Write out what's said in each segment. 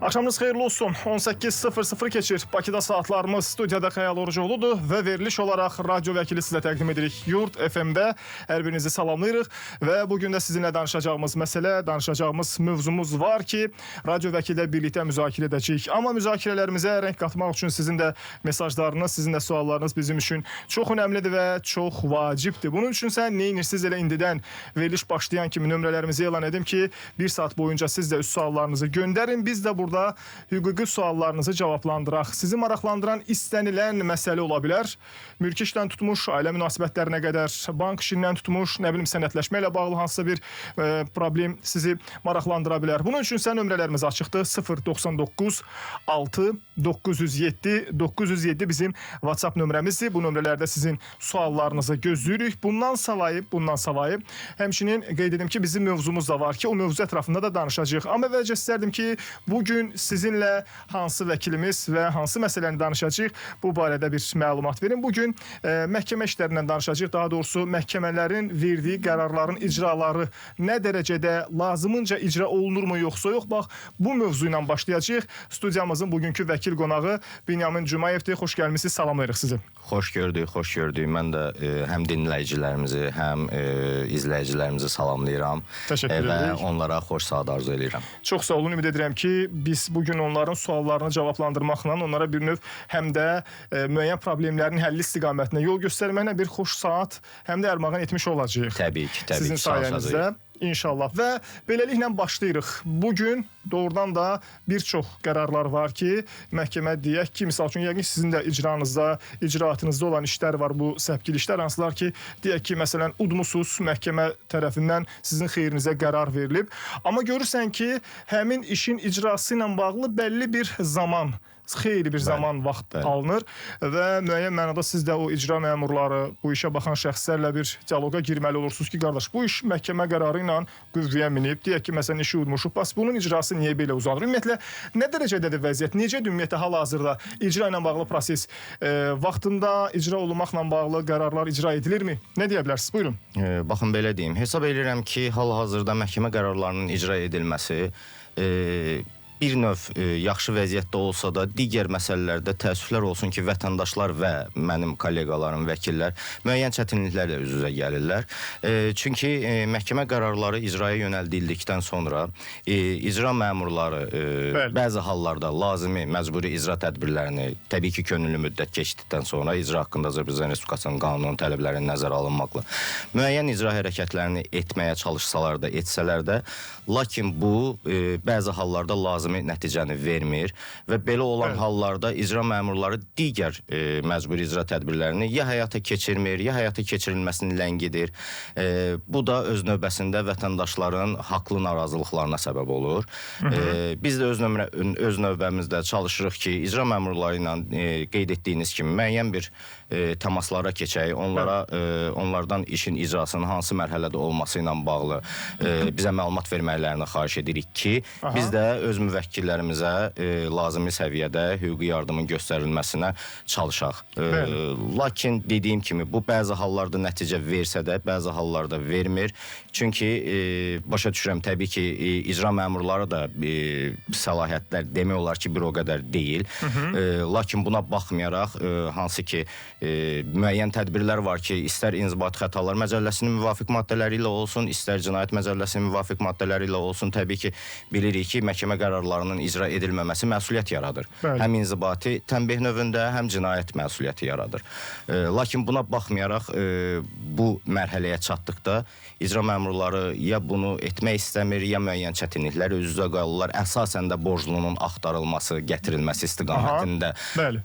Axşamınız xeyirli olsun. 18:00 keçir. Bakıda saatlarımız studiyada Xəyal Orucoğludur və veriliş olaraq radio vəkili sizə təqdim edirik. Yurt FM-də hər birinizi salamlayırıq və bugün də sizinlə danışacağımız məsələ, danışacağımız mövzumuz var ki, radio vəkillə birlikdə müzakirə edəcəyik. Amma müzakirələrimizə rəng qatmaq üçün sizin də mesajlarınız, sizin də suallarınız bizim üçün çox önəmlidir və çox vacibdir. Bunun üçün sən neyinirsiniz elə indidən veriliş başlayan kimi nömrələrimizi elan edim ki, bir saat boyunca siz də öz suallarınızı göndərin. Biz də burada hüquqi suallarınızı cavablandıraq. Sizi maraqlandıran istənilən məsələ ola bilər. Mülki işlə tutmuş, ailə münasibətlərinə qədər, bank işindən tutmuş, nə bilim sənədləşmə ilə bağlı hansısa bir problem sizi maraqlandıra bilər. Bunun üçün sən nömrələrimiz açıqdır. 099 6 907 907 bizim WhatsApp nömrəmizdir. Bu nömrələrdə sizin suallarınızı gözləyirik. Bundan savayı həmçinin qeyd edim ki, bizim mövzumuz da var ki, o mövzu ətrafında da danışacağıq. Amma əvvəlcə istərdim ki, bugün sizinlə hansı vəkilimiz və hansı məsələni danışacağıq, bu barədə bir məlumat verin. Bugün məhkəmə işlərindən danışacağıq. Daha doğrusu məhkəmələrin verdiyi qərarların icraları nə dərəcədə lazımınca icra olunurmu yoxsa yox? Bax, bu mövzu ilə başlayacağıq. Studiyamızın bugünkü vəkil qonağı Binyamin Cümayevdir. Xoş gəlmisiniz, salamlayırıq sizi. Xoş gördük, xoş gördük. Mən də həm dinləyicilərimizi, həm izləyicilərimizi salamlayıram. Təşəkkür edirik. Və onlara xoş saat arzu edirəm. Çox sağ olun, ümid edirəm ki, biz bugün onların suallarını cavablandırmaqla onlara bir növ həm də müəyyən problemlərin həlli istiqamətində yol göstərməklə bir xoş saat həm də ərmağan etmiş olacağıq. Təbii ki, sizin sayənizdə. İnşallah və beləliklə başlayırıq. Bugün doğrudan da bir çox qərarlar var ki, məhkəmə deyək ki, misal üçün yəqin sizin də icranızda, icraatınızda olan işlər var, bu səpkili işlər, hansılar ki, deyək ki, məsələn, udmusuz məhkəmə tərəfindən sizin xeyrinizə qərar verilib. Amma görürsən ki, həmin işin icrası ilə bağlı bəlli bir zaman, xeyli bir zaman vaxt alınır və müəyyən mənada siz də o icra məmurları, bu işə baxan şəxslərlə bir diyaloqa girməli olursunuz ki, qardaş, bu iş məhkəmə qərarı ilə qüvvəyə minib, deyək ki, məsələn, işi udmuşuq, bas bunun icrası niyə belə uzanır? Ümumiyyətlə, nə dərəcədədir vəziyyət? Necədir ümumiyyətlə hal-hazırda icra ilə bağlı proses? Vaxtında icra olunmaqla bağlı qərarlar icra edilirmi? Nə deyə bilərsiniz? Buyurun. Baxın, belə deyim. Hesab edirəm ki, hal-hazırda məhkəmə qərarlarının icra edilməsi bir növ yaxşı vəziyyətdə olsa da, digər məsələlərdə təəssüflər olsun ki, vətəndaşlar və mənim kolleqalarım, vəkillər müəyyən çətinliklərlə üz-üzə gəlirlər. Çünki məhkəmə qərarları icraya yönəldildikdən sonra icra məmurları bəzi hallarda lazımi, məcburi icra tədbirlərini, təbii ki, könüllü müddət keçdikdən sonra icra haqqında Azərbaycan Respublikasının qanunun tələblərinin nəzərə alınmaqla müəyyən icra hərəkətlərini etməyə çalışsalar da, etsələr də, lakin bu bəzi hallarda lazımi nəticəni vermir və belə olan hallarda icra məmurları digər məcburi icra tədbirlərini ya həyata keçirmir, ya həyata keçirilməsini ləngidir. Bu da öz növbəsində vətəndaşların haqlı narazılıqlarına səbəb olur. Biz də öz növbəmizdə çalışırıq ki, icra məmurları ilə qeyd etdiyiniz kimi müəyyən bir təmaslara keçək, onlardan işin icrasının hansı mərhələdə olması ilə bağlı bizə məlumat verməklərini xahiş edirik ki, biz də öz müvəkkillərimizə lazımi səviyyədə hüquqi yardımın göstərilməsinə çalışaq. Lakin dediyim kimi, bu bəzi hallarda nəticə versə də, bəzi hallarda vermir. Çünki başa düşürəm, təbii ki, icra məmurları da səlahiyyətlər demək olar ki, bir o qədər deyil. Lakin buna baxmayaraq, hansı ki, müəyyən tədbirlər var ki, istər İnzibati Xətalar Məcəlləsinin müvafiq maddələri ilə olsun, istər Cinayət Məcəlləsinin müvafiq maddələri ilə olsun, təbii ki, bilirik ki, məhkəmə qərarlarının icra edilməməsi məsuliyyət yaradır. Həm inzibati tənbih növündə, həm cinayət məsuliyyəti yaradır. Lakin buna baxmayaraq, bu mərhələyə çatdıqda icra məmurları ya bunu etmək istəmir, ya müəyyən çətinliklər üz-üzə qalırlar. Əsasən də borclunun axtarılması, gətirilməsi istiqamətində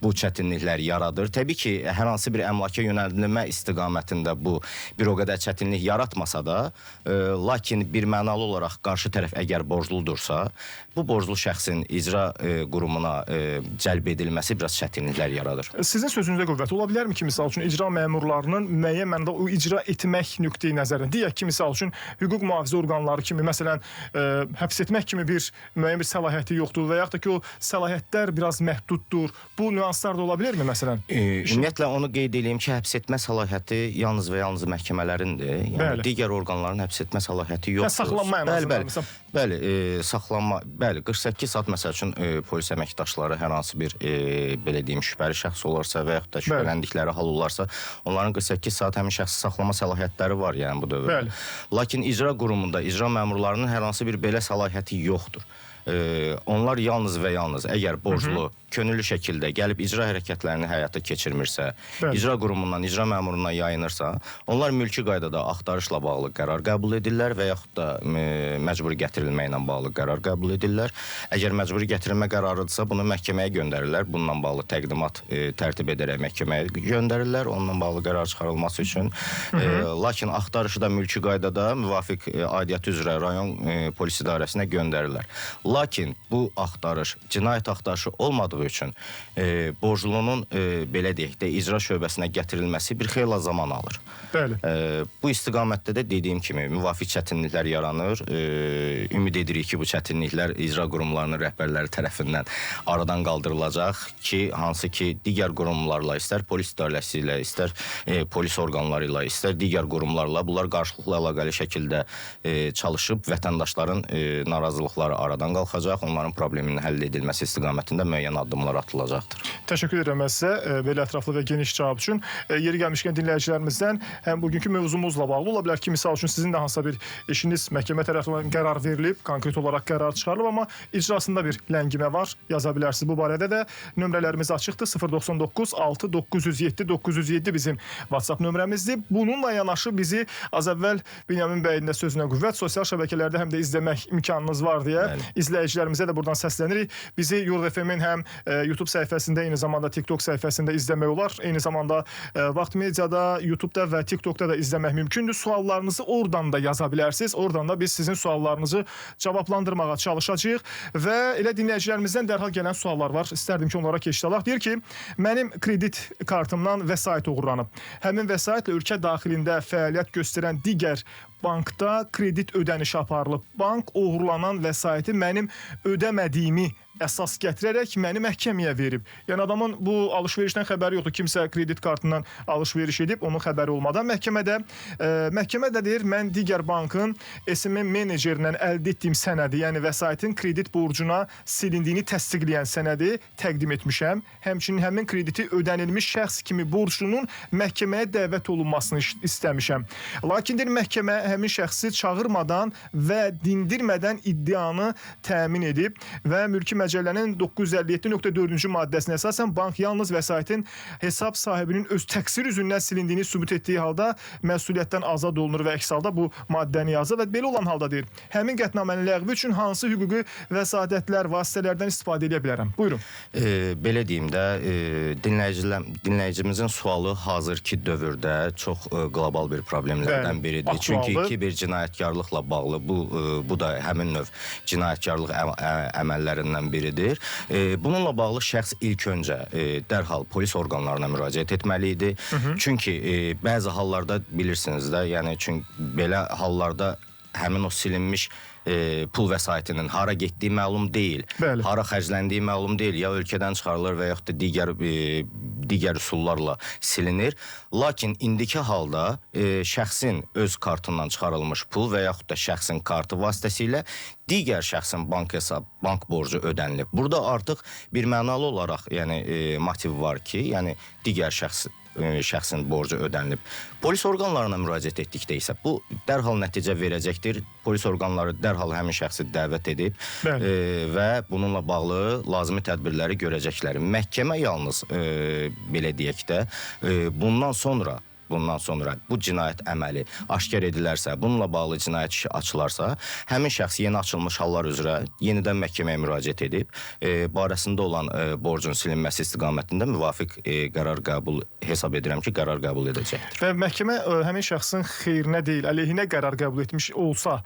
bu çətinliklər yaradır. Təbii ki, hər hansı bir əmlaka yönəldilmə istiqamətində bu bir o qədər çətinlik yaratmasa da, lakin bir mənalı olaraq qarşı tərəf əgər borcludursa, bu borclu şəxsin icra qurumuna cəlb edilməsi biraz çətinliklər yaradır. Sizin sözünüzdə qüvvət ola bilərmi ki, misal üçün icra məmurlarının müəyyən mənada o icra etmək nöqteyi nəzərində, deyək ki, misal üçün hüquq mühafizə orqanları kimi, məsələn, həbs etmək kimi bir müəyyən bir səlahiyyəti yoxdur və yaxud da ki, o səlahiyyətlər biraz məhduddur. Bu nüanslar da ola bilirmi, məsələn? Ümumiyyətlə, onu qeyd edeyim ki, həbs etmə səlahiyyəti yalnız və yalnız məhkəmələrindir. Yəni, digər orqanların həbs etmə səlahiyyəti yoxdur. Saxlanma ən azından. Bəli, saxlanma, bəli, 48 saat məsəl üçün polis əməkdaşları hər hansı bir belə deyim şübhəli şəxs olarsa və yaxud da şübhələndikləri hal olarsa, onların 48 saat həmin şəxsi saxlama səlahiyyətləri var, yəni bu dövrdə. Bəli. Lakin icra qurumunda icra məmurlarının hər hansı bir belə səlahiyyəti yoxdur. Onlar yalnız və yalnız əgər borclu könüllü şəkildə gəlib icra hərəkətlərini həyata keçirmirsə, icra qurumundan icra məmuruna yayınırsa, onlar mülki qaydada axtarışla bağlı qərar qəbul edirlər və yaxud da məcburi gətirilmə ilə bağlı qərar qəbul edirlər. Əgər məcburi gətirilmə qərarıdırsa, bunu məhkəməyə göndərirlər. Bununla bağlı təqdimat tərtib edərək məhkəməyə göndərirlər, onunla bağlı qərar çıxarılması üçün. Lakin axtarışı da mülki qaydada müvafiq aidiyyəti üzrə rayon polis idarəsinə göndərirlər. Lakin bu axtarış cinayət axtarışı olmadığı üçün borclunun belə deyək də icra şöbəsinə gətirilməsi bir xeyli zaman alır. Bəli. Bu istiqamətdə də dediyim kimi müvafiq çətinliklər yaranır. Ümid edirik ki, bu çətinliklər icra qurumlarının rəhbərləri tərəfindən aradan qaldırılacaq ki, hansı ki digər qurumlarla, istər polis idarəsi ilə, istər polis orqanları ilə, istər digər qurumlarla bunlar qarşılıqlı əlaqəli şəkildə çalışıb vətəndaşların narazılıqları aradan qalxacaq, onların probleminin həll edilməsi istiqamətində müəyyən addımlar atılacaqdır. Təşəkkür edirəm sizə belə ətraflı və geniş cavab üçün. Yeri gəlmişkən dinləyicilərimizdən həm bugünkü mövzumuzla bağlı ola bilər ki, misal üçün sizin də hansısa bir işiniz məhkəmə tərəfindən qərar verilib, konkret olaraq qərar çıxarılıb, amma icrasında bir ləngimə var. Yaza bilərsiniz. Bu barədə də nömrələrimiz açıqdır. 099 6 907 907 bizim WhatsApp nömrəmizdir. Bununla yanaşı bizi az əvvəl Binyamin bəyin də sözünə qüvvət sosial şəbəkələrdə həm də izləmək imkanınız var deyə izləyicilərimizə də buradan səslənirik. Bizi Yurd FM-in həm YouTube səhifəsində, eyni zamanda TikTok səhifəsində izləmək olar. Eyni zamanda Vaxt Mediada, YouTube'da və TikTok'da da izləmək mümkündür. Suallarınızı oradan da yaza bilərsiniz. Oradan da biz sizin suallarınızı cavablandırmağa çalışacağıq. Və elə dinləyicilərimizdən dərhal gələn suallar var. İstərdim ki, onlara keçid alaq. Deyir ki, mənim kredit kartımdan vəsait uğurlanıb. Həmin vəsaitlə ölkə daxilində fəaliyyət göstərən digər bankda kredit ödənişi aparılıb. Bank uğurlanan vəsaiti mənim ödəmədiyimi əsas gətirərək məni məhkəməyə verib. Yəni adamın bu alış-verişdən xəbəri yoxdur. Kimsə kredit kartından alış-veriş edib, onun xəbəri olmadan məhkəmə də deyir, mən digər bankın SMM menecerindən əldə etdiyim sənədi, yəni vəsaitin kredit borcuna silindiyini təsdiqləyən sənədi təqdim etmişəm. Həmçinin həmin krediti ödənilmiş şəxs kimi borclunun məhkəməyə dəvət olunmasını istəmişəm. Lakin deyir, məhkəmə həmin şəxsi çağırmadan və dindirmədən iddianı təmin edib və mülki Məcəllənin 957.4-cü maddəsinə əsasən bank yalnız vəsaitin hesab sahibinin öz təqsir üzündən silindiyini sübut etdiyi halda məsuliyyətdən azad olunur və əks halda bu maddəni yazır və belə olan halda deyir, həmin qətnamənin ləğvi üçün hansı hüquqi vəsadətlər, vasitələrdən istifadə edə bilərəm? Buyurun. Belə deyim də, dinləyicimizin sualı hazırki dövrdə çox qlobal bir problemlərdən biridir. Çünki kiber cinayətkarlıqla bağlı bu da həmin növ cinayətkarlıq əməllərindən biridir. Bununla bağlı şəxs ilk öncə dərhal polis orqanlarına müraciət etməli idi. Çünki bəzi hallarda bilirsiniz də, yəni çünki belə hallarda həmin o silinmiş pul vəsaitinin hara getdiyi məlum deyil, hara xərcləndiyi məlum deyil, ya ölkədən çıxarılır və yaxud da digər üsullarla silinir. Lakin indiki halda şəxsin öz kartından çıxarılmış pul və yaxud da şəxsin kartı vasitəsilə digər şəxsin bank borcu ödənilib. Burada artıq bir mənalı olaraq motiv var ki, yəni digər şəxsin borcu ödənilib. Polis orqanlarına müraciət etdikdə isə bu dərhal nəticə verəcəkdir. Polis orqanları dərhal həmin şəxsi dəvət edib və bununla bağlı lazımi tədbirləri görəcəklər. Məhkəmə yalnız belə deyək də bundan sonra bu cinayət əməli aşkar edilərsə, bununla bağlı cinayət işi açılarsa, həmin şəxs yeni açılmış hallar üzrə yenidən məhkəməyə müraciət edib, barəsində olan borcun silinməsi istiqamətində müvafiq qərar hesab edirəm ki, qərar qəbul edəcəkdir. Və məhkəmə həmin şəxsin xeyrinə deyil, əleyhinə qərar qəbul etmiş olsa,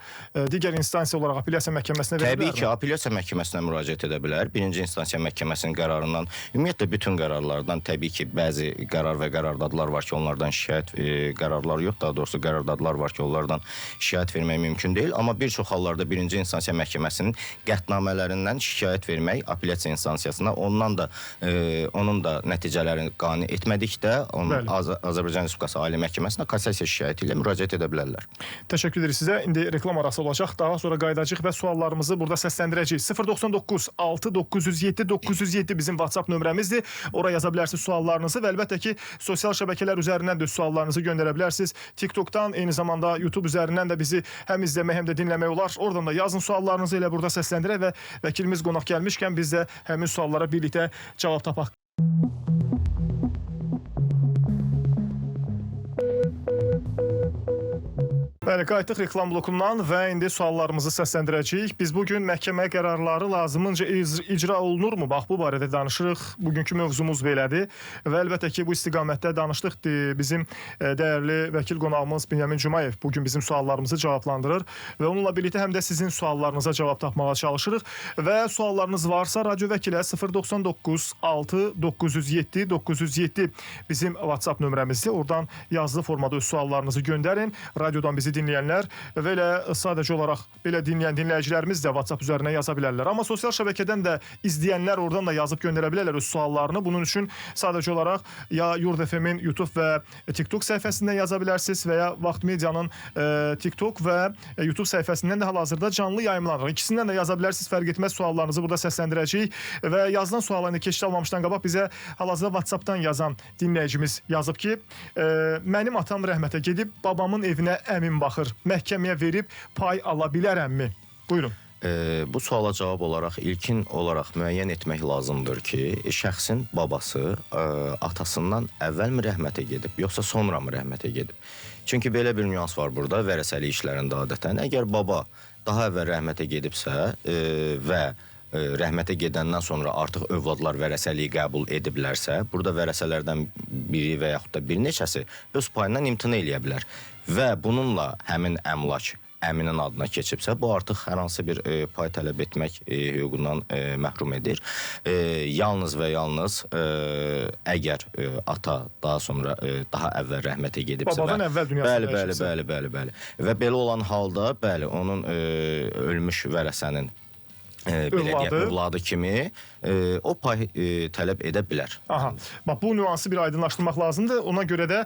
digər instansiya olaraq apellyasiya məhkəməsinə verə bilərmi? Təbii ki, apellyasiya məhkəməsinə müraciət edə bilər. Birinci instansiya məhkəməsinin qərarından, ümumiyyətlə bütün qərarlardan təbii ki, bəzi qərar və qərardadlar var ki, onlardan şikayət şikayət qərarları yox, daha doğrusu qərardadlar var ki, onlardan şikayət vermək mümkün deyil. Amma bir çox hallarda birinci instansiya məhkəməsinin qətnamələrindən şikayət vermək apellyasiya instansiyasına, onun da nəticələrini qane etmədikdə Azərbaycan Respublikası Ali Məhkəməsinə kassasiya şikayəti ilə müraciət edə bilərlər. Təşəkkür edirik sizə. İndi reklam arası olacaq. Daha sonra qayıdacağıq və suallarımızı burada səsləndirəcəyik. 099 6907 907 bizim WhatsApp nömrəmizdir. Ora yaza bilərsiniz suallarınızı və əlbəttə ki, sosial şəbəkələr üzərindən də suallarınızı göndərə bilərsiniz. TikTokdan, eyni zamanda YouTube üzərindən də bizi həm izləmək, həm də dinləmək olar. Oradan da yazın suallarınızı, elə burada səsləndirək və vəkilimiz qonaq gəlmişkən biz də həmin suallara birlikdə cavab tapaq. Bəli, qayıtdıq reklam blokundan və indi suallarımızı səsləndirəcəyik. Biz bugün məhkəmə qərarları lazımınca icra olunurmu? Bax, bu barədə danışırıq. Bugünkü mövzumuz belədir. Və əlbəttə ki, bu istiqamətdə danışdıq. Bizim dəyərli vəkil qonağımız Binyamin Cumayev bugün bizim suallarımızı cavablandırır. Və onunla birlikdə həm də sizin suallarınıza cavab tapmağa çalışırıq. Və suallarınız varsa, radio vəkilə 099 6 907 907 bizim WhatsApp nömrəmizdir. Oradan yazılı formada öz suallarınızı göndərin. Radiodan bizi dinləyənlər və elə sadəcə olaraq belə dinləyən dinləyicilərimiz də WhatsApp üzərinə yaza bilərlər. Amma sosial şəbəkədən də izləyənlər oradan da yazıb göndərə bilərlər öz suallarını. Bunun üçün sadəcə olaraq ya Yurd FM-in YouTube və TikTok səhifəsindən yaza bilərsiniz və ya Vaxt Medianın TikTok və YouTube səhifəsindən də hal-hazırda canlı yayımlanır. İkisindən də yaza bilərsiniz, fərq etməz, suallarınızı burada səsləndirəcəyik. Və yazılan suallarını keçid almamışdan qabaq bizə hal-hazırda WhatsAppdan yazan dinləyicimiz yazıb ki, mənim atam rəhmətə gedib, babamın evinə əmim baxır. Məhkəməyə verib pay ala bilərəmmi? Buyurun. Bu suala cavab olaraq ilkin olaraq müəyyən etmək lazımdır ki, şəxsin babası atasından əvvəlmi rəhmətə gedib, yoxsa sonra mı rəhmətə gedib? Çünki belə bir nüans var burada vərəsəlik işlərində adətən. Əgər baba daha əvvəl rəhmətə gedibsə və rəhmətə gedəndən sonra artıq övladlar vərəsəliyi qəbul ediblərsə, burada vərəsələrdən biri və yaxud da bir neçəsi öz payından imtina eləyə bilər və bununla həmin əmlak əminin adına keçibsə, bu artıq hər hansı bir pay tələb etmək hüququndan məhrum edir. Yalnız və yalnız əgər ata daha sonra daha əvvəl rəhmətə gedibsə, babadan əvvəl dünyasına bəli. Və belə olan halda, bəli, onun ölmüş vərəsənin övladı kimi o pay tələb edə bilər. Aha. Bax, bu nüansı bir aydınlaşdırmaq lazımdır. Ona görə də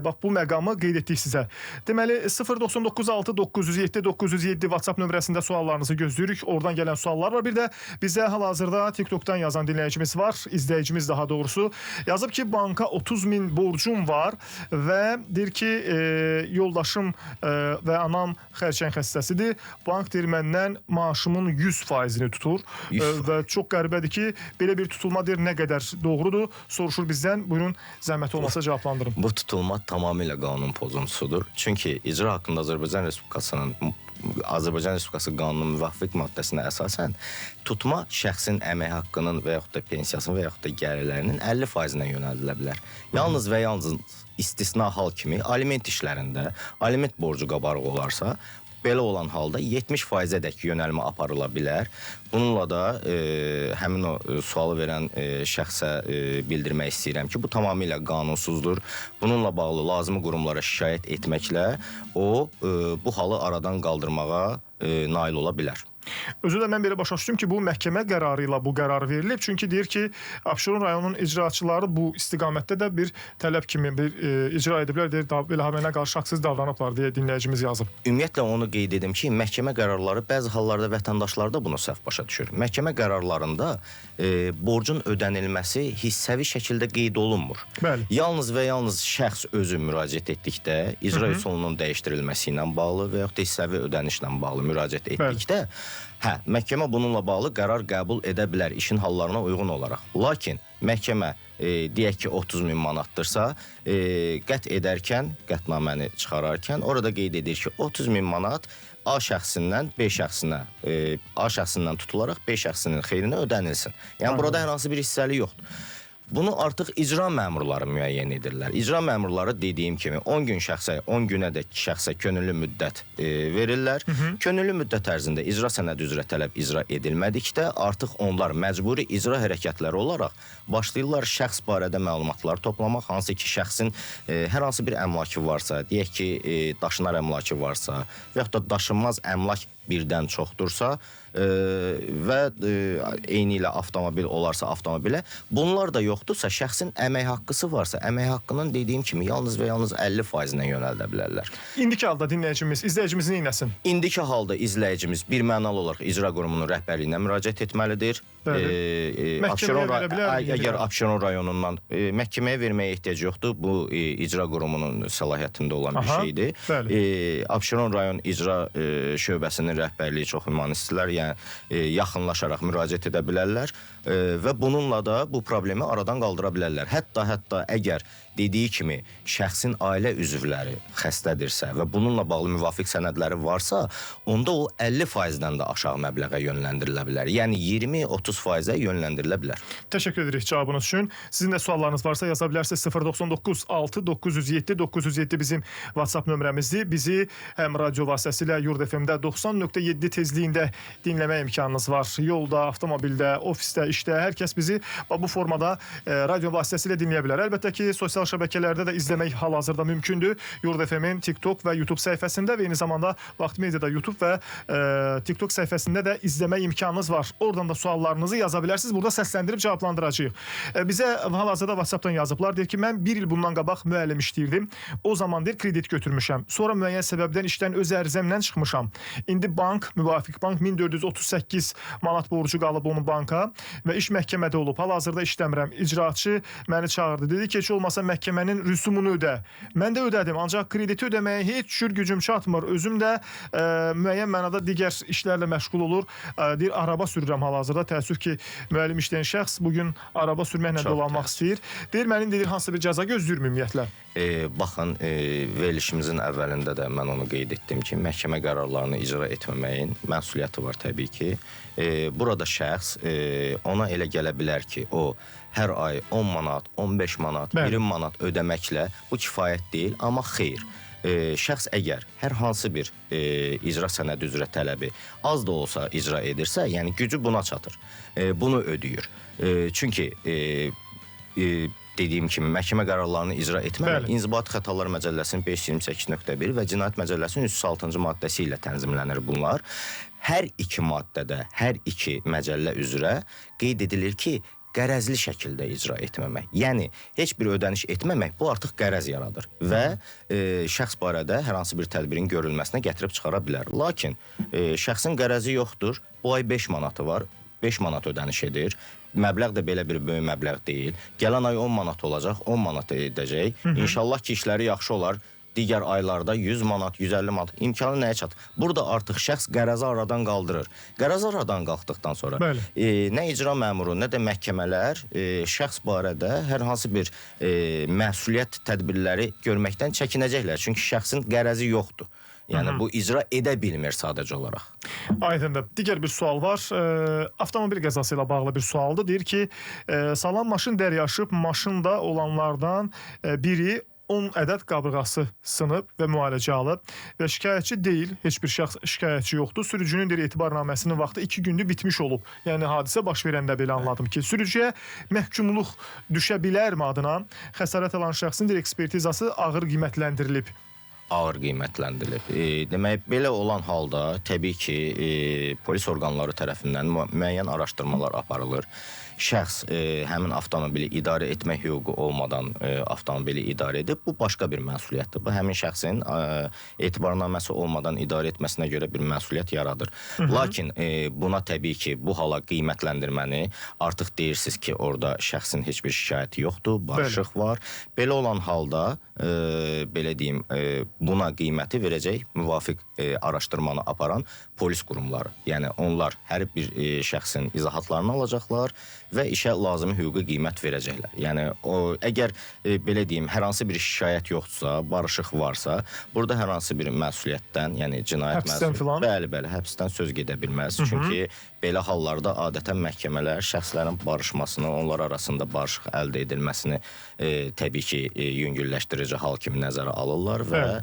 bax, bu məqamı qeyd etdik sizə. Deməli, 099 6 907 907 WhatsApp nömrəsində suallarınızı gözləyirik. Oradan gələn suallar var. Bir də bizə hal-hazırda TikTokdan yazan dinləyicimiz var. İzləyicimiz daha doğrusu. Yazıb ki, banka 30.000 borcum var və deyir ki, yoldaşım və anam xərçəng xəstəsidir. Bank deyir, məndən maaşımın 100%-ni tutur və çox qəribədir ki, belə bir tutulma deyir, nə qədər doğrudur? Soruşur bizdən. Buyurun, zəhmət olmasa cavablandırın. Bu tutulma tamamilə qanun pozuntusudur. Çünki icra haqqında Azərbaycan Respublikası qanunun müvafiq maddəsinə əsasən tutma şəxsin əmək haqqının və yaxud da pensiyasının və yaxud da gəlirlərinin 50%-nə yönəldilə bilər. Yalnız və yalnız istisna hal kimi aliment işlərində aliment borcu qabarıq olarsa, belə olan halda 70%-dək yönəlmə aparıla bilər. Bununla da həmin o sualı verən şəxsə bildirmək istəyirəm ki, bu tamamilə qanunsuzdur. Bununla bağlı lazımi qurumlara şikayət etməklə o bu halı aradan qaldırmağa nail ola bilər. Özü də mən belə başa düşdüm ki, bu məhkəmə qərarı ilə bu qərar verilib. Çünki deyir ki, Abşeron rayonunun icraçıları bu istiqamətdə də bir tələb kimi bir icra ediblər. Deyir, belə mənə qarşı haqsız davranıblar deyə dinləyicimiz yazıb. Ümumiyyətlə onu qeyd edim ki, məhkəmə qərarları bəzi hallarda vətəndaşlar da bunu səhv başa düşür. Məhkəmə qərarlarında borcun ödənilməsi hissəvi şəkildə qeyd olunmur. Bəli. Yalnız və yalnız şəxs özü müraciət etdikdə, icra üsulunun dəyişdirilməsi ilə bağlı və yaxud da hissəvi ödənişlə bağlı müraciət etdikdə, məhkəmə bununla bağlı qərar qəbul edə bilər işin hallarına uyğun olaraq. Lakin məhkəmə deyək ki 30.000 manatdırsa, qət edərkən, qətnaməni çıxararkən orada qeyd edir ki 30.000 manat A şəxsindən B şəxsinə, A şəxsindən tutularaq B şəxsinin xeyrinə ödənilsin. Yəni burada hər hansı bir hissəli yoxdur. Bunu artıq icra məmurları müəyyən edirlər. İcra məmurları dediyim kimi 10 gün şəxsə, 10 günədək şəxsə könüllü müddət verirlər. Könüllü müddət ərzində icra sənədi üzrə tələb icra edilmədikdə artıq onlar məcburi icra hərəkətləri olaraq başlayırlar şəxs barədə məlumatlar toplamaq, hansı ki şəxsin hər hansı bir əmlakı varsa, deyək ki daşınar əmlakı varsa və yaxud da daşınmaz əmlak birdən çoxdursa və eyni ilə avtomobil olarsa avtomobilə, bunlar da yoxdursa, şəxsin əmək haqqısı varsa, əmək haqqının dediyim kimi yalnız və yalnız 50%-nə yönəldə bilərlər. İndiki halda dinləyicimiz, izləyicimiz neyləsin? İndiki halda izləyicimiz birmənalı olaraq icra qurumunun rəhbərliyinə müraciət etməlidir. Məhkəməyə verə bilərmi? Əgər Abşeron rayonundan məhkəməyə verməyə ehtiyac yoxdur, bu icra qurumunun səlahiyyətində olan bir şeydir. Abşeron rayon icra şöbəsinin rəhbərliyi çox humanistlər, yəni yaxınlaşaraq müraciət edə bilərlər və bununla da bu problemi aradan qaldıra bilərlər. Hətta əgər dediyi kimi şəxsin ailə üzvləri xəstədirsə və bununla bağlı müvafiq sənədləri varsa, onda o 50%-dən də aşağı məbləğə yönləndirilə bilər. Yəni 20-30%-ə yönləndirilə bilər. Təşəkkür edirik cavabınız üçün. Sizin də suallarınız varsa yaza bilərsiniz. 099 6 907 907 bizim WhatsApp nömrəmizdir. Bizi həm radio vasitəsilə Yurd FM-də 90.7 tezliyində dinləmə imkanınız var. Yolda, avtomobildə, ofisdə, işdə hər kəs bizi bu formada radio vasitəsilə dinləyə bilər. Əlbəttə ki, sosial şəbəkələrdə də izləmək hal-hazırda mümkündür. Yurd FM-in TikTok və YouTube səhifəsində və eyni zamanda Vaxt Mediada YouTube və TikTok səhifəsində də izləmə imkanınız var. Oradan da suallarınızı yaza bilərsiniz. Burada səsləndirib cavablandıracağıq. Bizə hal-hazırda WhatsApp-dan yazıblar. Deyir ki, mən bir il bundan qabaq müəllim işləyirdim. O zaman deyir, kredit götürmüşəm. Sonra müəyyən səbəbdən işdən öz ərizəmlə çıxmışam. İndi bank, müvafiq bank 1438 manat borcu qalıb onun banka və iş məhkəmədə olub. Hal-hazırda işləmirəm. İcraçı məni çağırdı. Dedi ki, heç olmasa məhkəmənin rüsumunu ödə. Mən də ödədim, ancaq krediti ödəməyə heç cür gücüm çatmır. Özüm də müəyyən mənada digər işlərlə məşğul olur. Deyir, araba sürürəm hal-hazırda. Təəssüf ki, müəllim işləyən şəxs bugün araba sürməklə dolanmaq istəyir. Deyir, mənim deyir, hansısa bir cəza gözləyir ümumiyyətlə. Baxın, verilişimizin əvvəlində də mən onu qeyd etdim ki, məhkəmə qərarlarını icra etməməyin məsuliyyəti var təbii ki. Burada şəxs ona elə gələ bilər ki, o hər ay 10 manat, 15 manat, 20 manat ödəməklə bu kifayət deyil, amma xeyr. Şəxs əgər hər hansı bir icra sənədi üzrə tələbi az da olsa icra edirsə, yəni gücü buna çatır, bunu ödəyir. Çünki dediyim kimi məhkəmə qərarlarını icra etməmək İnzibati Xətalar Məcəlləsinin 528.1 və Cinayət Məcəlləsinin 106-cı maddəsi ilə tənzimlənir bunlar. Hər iki maddədə, hər iki məcəllə üzrə qeyd edilir ki, qərəzli şəkildə icra etməmək. Yəni, heç bir ödəniş etməmək bu artıq qərəz yaradır və şəxs barədə hər hansı bir tədbirin görülməsinə gətirib çıxara bilər. Lakin şəxsin qərəzi yoxdur, bu ay 5 manatı var, 5 manat ödəniş edir. Məbləğ də belə bir böyük məbləğ deyil. Gələn ay 10 manat olacaq, 10 manat edəcək. İnşallah ki, işləri yaxşı olar. Digər aylarda 100 manat, 150 manat imkanı nəyə çatır? Burada artıq şəxs qərəzi aradan qaldırır. Qərəz aradan qalxdıqdan sonra nə icra məmuru, nə də məhkəmələr şəxs barədə hər hansı bir məsuliyyət tədbirləri görməkdən çəkinəcəklər. Çünki şəxsin qərəzi yoxdur. Yəni bu icra edə bilmir sadəcə olaraq. Aydındır. Digər bir sual var. Avtomobil qəzası ilə bağlı bir sualdır. Deyir ki, salam maşın dəryaşıb, maşında olanlardan biri 10 ədəd qabırğası sınıb və müalicə alıb və şikayətçi deyil, heç bir şəxs şikayətçi yoxdur. Sürücünün deyir, etibarnaməsinin vaxtı 2 gündür bitmiş olub. Yəni hadisə baş verəndə belə anladım ki, sürücüyə məhkumluq düşə bilərmi adına? Xəsarət alan şəxsin deyir, ekspertizası ağır qiymətləndirilib. Ağır qiymətləndirilib. Demək, belə olan halda təbii ki, polis orqanları tərəfindən müəyyən araşdırmalar aparılır. Şəxs həmin avtomobili idarə etmək hüququ olmadan avtomobili idarə edib, bu başqa bir məsuliyyətdir. Bu həmin şəxsin etibarnaməsi olmadan idarə etməsinə görə bir məsuliyyət yaradır. Lakin buna təbii ki, bu hala qiymətləndirməni artıq deyirsiniz ki, orada şəxsin heç bir şikayəti yoxdur, barışıq var. Belə olan halda, belə deyim, buna qiyməti verəcək müvafiq araşdırmanı aparan polis qurumları. Yəni onlar hər bir şəxsin izahatlarını alacaqlar və işə lazımi hüquqi qiymət verəcəklər. Yəni o əgər belə deyim, hər hansı bir şikayət yoxdursa, barışıq varsa, burada hər hansı bir məsuliyyətdən, yəni cinayət məsuliyyəti, bəli, həbsdən söz gedə bilməz. Çünki belə hallarda adətən məhkəmələr şəxslərin barışmasını, onlar arasında barışıq əldə edilməsini təbii ki, yüngülləşdirici hal kimi nəzərə alırlar və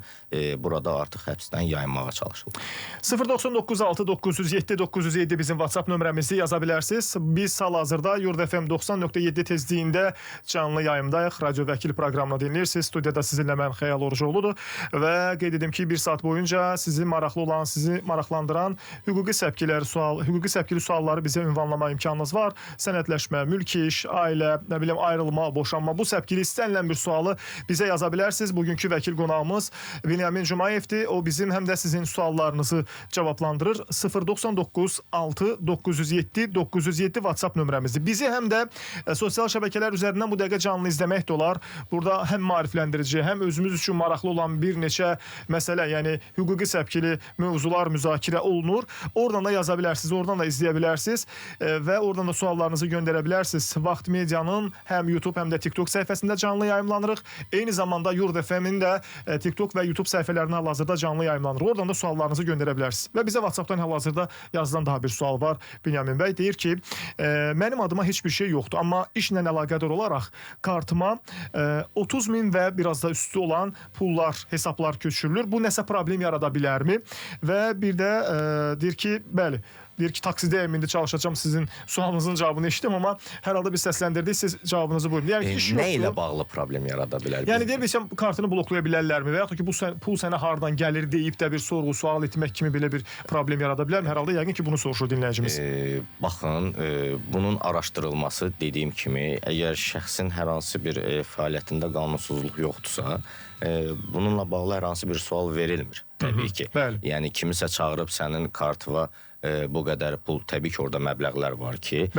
burada artıq həbsdən yayınmağa çalışırlar. 0996907 bizim WhatsApp nömrəmizi yaza bilərsiniz. Biz hal-hazırda Yurd FM 90.7 tezliyində canlı yayımdayıq. Radio Vəkil proqramını dinləyirsiniz. Studiyada sizinlə mən Xəyal Orucoğludur və qeyd edim ki, bir saat boyunca sizi maraqlı olan, sizi maraqlandıran hüquqi səpkili sualları bizə ünvanlama imkanınız var. Sənədləşmə, mülk iş, ailə, nə bilim, ayrılma, boşanma, bu səpkili istənilən bir sualı bizə yaza bilərsiniz. Bugünkü vəkil qonağımız Binyamin Cumayevdir. O bizim həm də sizin suallarınızı cavablandırır. 0996907 WhatsApp nömrəmizdir. Bizi həm də sosial şəbəkələr üzərindən bu dəqiqə canlı izləmək də olar. Burada həm maarifləndirici, həm özümüz üçün maraqlı olan bir neçə məsələ, yəni hüquqi səpkili mövzular müzakirə olunur. Oradan da yaza bilərsiniz, oradan da izləyə bilərsiniz və oradan da suallarınızı göndərə bilərsiniz. Vaxt Medianın həm YouTube, həm də TikTok səhifəsində canlı yayımlanırıq. Eyni zamanda Yurd FM-in də TikTok və YouTube səhifələrinə hal-hazırda canlı yayımlanırıq. Oradan da suallarınızı göndərə bilərsiniz. Və bizə WhatsApp-dan hal-hazırda yazılan daha bir sual var. Binyamin bəy deyir ki, mənim adıma heç bir şey yoxdur, amma işlə əlaqədar olaraq kartıma 30 min və biraz da üstü olan pullar, hesablar köçürülür. Bu nəsə problem yarada bilərmi? Və bir də deyir ki, bəli, deyir ki, taksidəyəm, indi çalışacağım, sizin sualınızın cavabını eşitdim, amma hər halda bir səsləndirdik, siz cavabınızı buyurun. Yəni, nə ilə bağlı problem yarada bilər? Yəni, deyir, bilsəm, kartını bloklaya bilərlərmi və yaxud ki, bu pul sənə hardan gəlir deyib də bir sorğu, sual etmək kimi belə bir problem yarada bilərmi? Hər halda yəqin ki, bunu soruşur dinləyicimiz. Baxın, bunun araşdırılması dediyim kimi, əgər şəxsin hər hansı bir fəaliyyətində qanunsuzluq yoxdursa, bununla bağlı hər hansı bir sual verilmir, təbii ki. Yəni, kimisə çağırıb sənin kartıva bu qədər pul, təbii ki, orada məbləğlər var ki,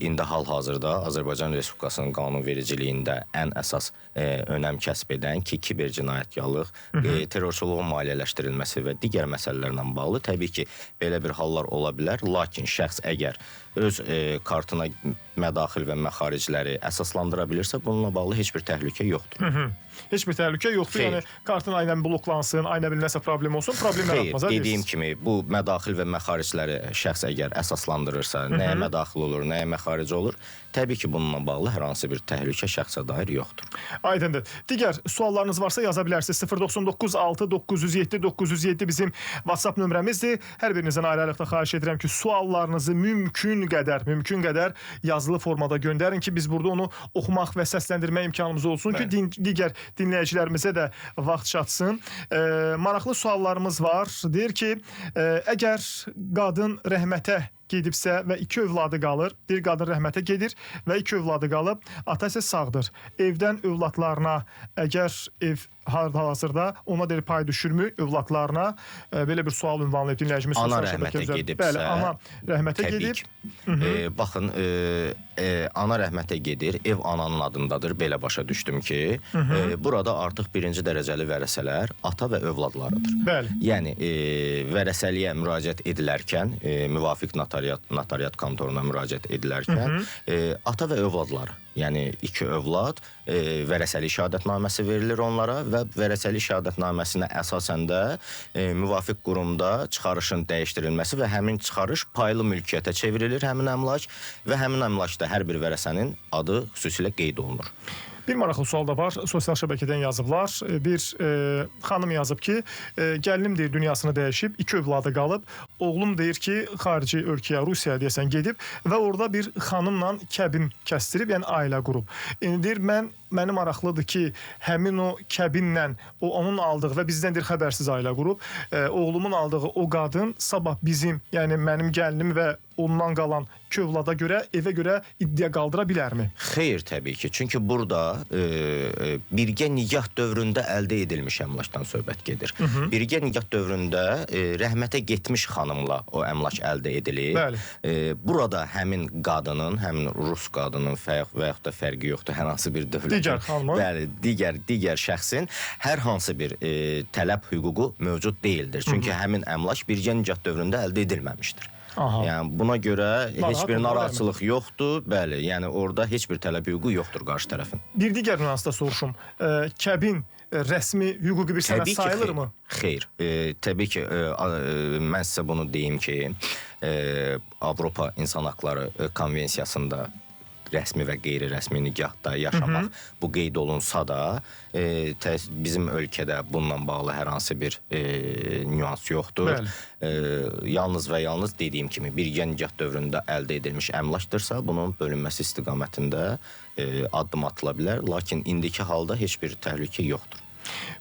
indi hal-hazırda Azərbaycan Respublikasının qanunvericiliyində ən əsas önəm kəsb edən ki, kiber cinayətkarlıq, terrorçuluğun maliyyələşdirilməsi və digər məsələlərlə bağlı təbii ki, belə bir hallar ola bilər. Lakin şəxs əgər öz kartına mədaxil və məxaricləri əsaslandıra bilirsə, bununla bağlı heç bir təhlükə yoxdur. Heç bir təhlükə yoxdur, yəni kartın aynən bloklansın, aynən bir nəsə problem olsun, problem yaratmaz. Xeyr, dediyim kimi, bu mədaxil və məxaricləri şəxs əgər əsaslandırırsa, nəyə mədaxil olur, nəyə məxaric olur, təbii ki, bununla bağlı hər hansı bir təhlükə şəxsə dair yoxdur. Aydındır. Digər suallarınız varsa yaza bilərsiniz. 0996907 bizim WhatsApp nömrəmizdir. Hər birinizdən ayrı-ayrılıqda xahiş edirəm ki, suallarınızı mümkün qədər yazılı formada göndərin ki, biz burada onu oxumaq və səsləndirmə imkanımız olsun ki, digər dinləyicilərimizə də vaxt çatsın. Maraqlı suallarımız var. Deyir ki, əgər qadın rəhmətə gedibsə və 2 övladı qalır, bir qadın rəhmətə gedir və 2 övladı qalıb, ata isə sağdır. Evdən övladlarına, əgər ev hal-hazırda ona deyir pay düşürmü övladlarına, belə bir sual ünvanlayıb dinləyicimiz. Ana rəhmətə gedibsə, bəli, ana rəhmətə gedib. Baxın, ana rəhmətə gedir, ev ananın adındadır, belə başa düşdüm ki, burada artıq birinci dərəcəli vərəsələr ata və övladlarıdır. Bəli. Yəni, vərəsəliyə müraciət edilərkən, müvafiq notariat kontoruna müraciət edilərkən, ata və övladları, yəni 2 övlad vərəsəlik şəhadətnaməsi verilir onlara və vərəsəlik şəhadətnaməsinə əsasən də müvafiq qurumda çıxarışın dəyişdirilməsi və həmin çıxarış paylı mülkiyyətə çevrilir həmin əmlak və həmin əmlakda hər bir vərəsənin adı xüsusilə qeyd olunur. Bir maraqlı sual da var, sosial şəbəkədən yazıblar. Bir xanım yazıb ki, gəlinim deyir dünyasını dəyişib, 2 övladı qalıb. Oğlum deyir ki, xarici ölkəyə, Rusiyaya deyəsən gedib və orada bir xanımla kəbin kəstirib, yəni ailə qurub. Deyir, mənim maraqlıdır ki, həmin o kəbinlə, onun aldığı və bizdən deyir xəbərsiz ailə qurub, oğlumun aldığı o qadın sabah bizim, yəni mənim gəlinim və ondan qalan 2 övlada görə, evə görə iddia qaldıra bilərmi? Xeyr, təbii ki. Çünki burada birgə nigah dövründə əldə edilmiş əmlakdan söhbət gedir. Birgə nigah dövründə rəhmətə getmiş xanımla o əmlak əldə edilir. Burada həmin qadının, həmin Rus qadının və yaxud da fərqi yoxdur, hər hansı bir dövlətin, bəli, digər şəxsin hər hansı bir tələb hüququ mövcud deyildir. Çünki həmin əmlak birgə nigah dövründə əldə edilməmişdir. Aha. Yəni buna görə heç bir olmalı, narahatçılıq yoxdur. Bəli, yəni orada heç bir tələb hüququ yoxdur qarşı tərəfin. Bir digər nüansda soruşum. Kəbin rəsmi hüquqi bir sənəd sayılırmı? Xeyr. Təbii ki, mən sizə bunu deyim ki, Avropa İnsan Haqları Konvensiyasında rəsmi və qeyri-rəsmi nikahda yaşamaq bu qeyd olunsa da, bizim ölkədə bununla bağlı hər hansı bir nüans yoxdur. Yalnız və yalnız dediyim kimi birgə nikah dövründə əldə edilmiş əmlakdırsa, bunun bölünməsi istiqamətində addım atıla bilər. Lakin indiki halda heç bir təhlükə yoxdur.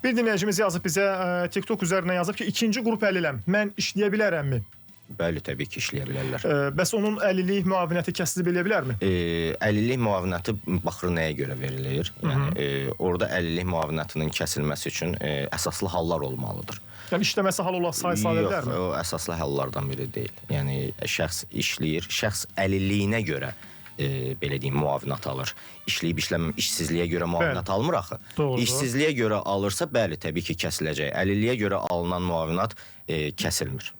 Bir dinləyicimiz yazıb bizə, TikTok üzərindən yazıb ki, ikinci qrup əliləm, mən işləyə bilərəmmi? Bəli, təbii ki, işləyə bilərlər. Bəs onun əlillik müavinəti kəsilib elə bilərmi? Əlillik müavinəti baxır nəyə görə verilir? Yəni, orada əlillik müavinətinin kəsilməsi üçün əsaslı hallar olmalıdır. Yəni işləməsi hal olan sayısı bilərmi? Yox, o əsaslı hallardan biri deyil. Yəni şəxs işləyir, şəxs əlilliyinə görə belə deyim, müavinət alır. İşləyib işləməm, işsizliyə görə müavinət almır axı. Doğrudur. İşsizliyə görə alırsa, bəli, təbii ki, kəsiləcək. Əlilliyə görə alınan müavinət kəsilmir.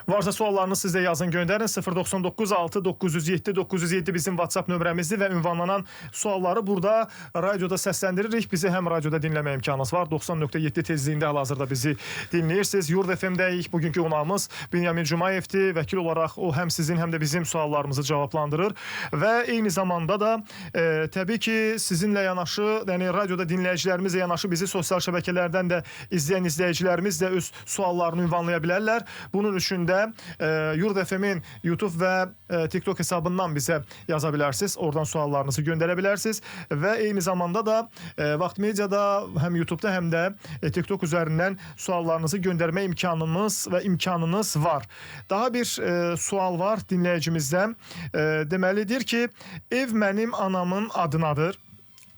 Varsa suallarını siz də yazın, göndərin. 099 6 907 907 bizim WhatsApp nömrəmizdir və ünvanlanan sualları burada radioda səsləndiririk. Bizi həm radioda dinləmə imkanınız var. 90.7 tezliyində hal-hazırda bizi dinləyirsiniz. Yurd FM-dəyik. Bugünkü qonağımız Binyamin Cumayevdir. Vəkil olaraq o həm sizin, həm də bizim suallarımızı cavablandırır. Və eyni zamanda da təbii ki, sizinlə yanaşı, yəni radioda dinləyicilərimizlə yanaşı bizi sosial şəbəkələrdən də izləyən izləyicilərimiz də öz suallarını ünvanlaya bilərlər. Bunun üçün də Yurd FM-in YouTube və TikTok hesabından bizə yaza bilərsiniz. Oradan suallarınızı göndərə bilərsiniz. Və eyni zamanda da Vaxt Mediada həm YouTube'da həm də TikTok üzərindən suallarınızı göndərmə imkanınız var. Daha bir sual var dinləyicimizdən. Deməlidir ki, ev mənim anamın adınadır.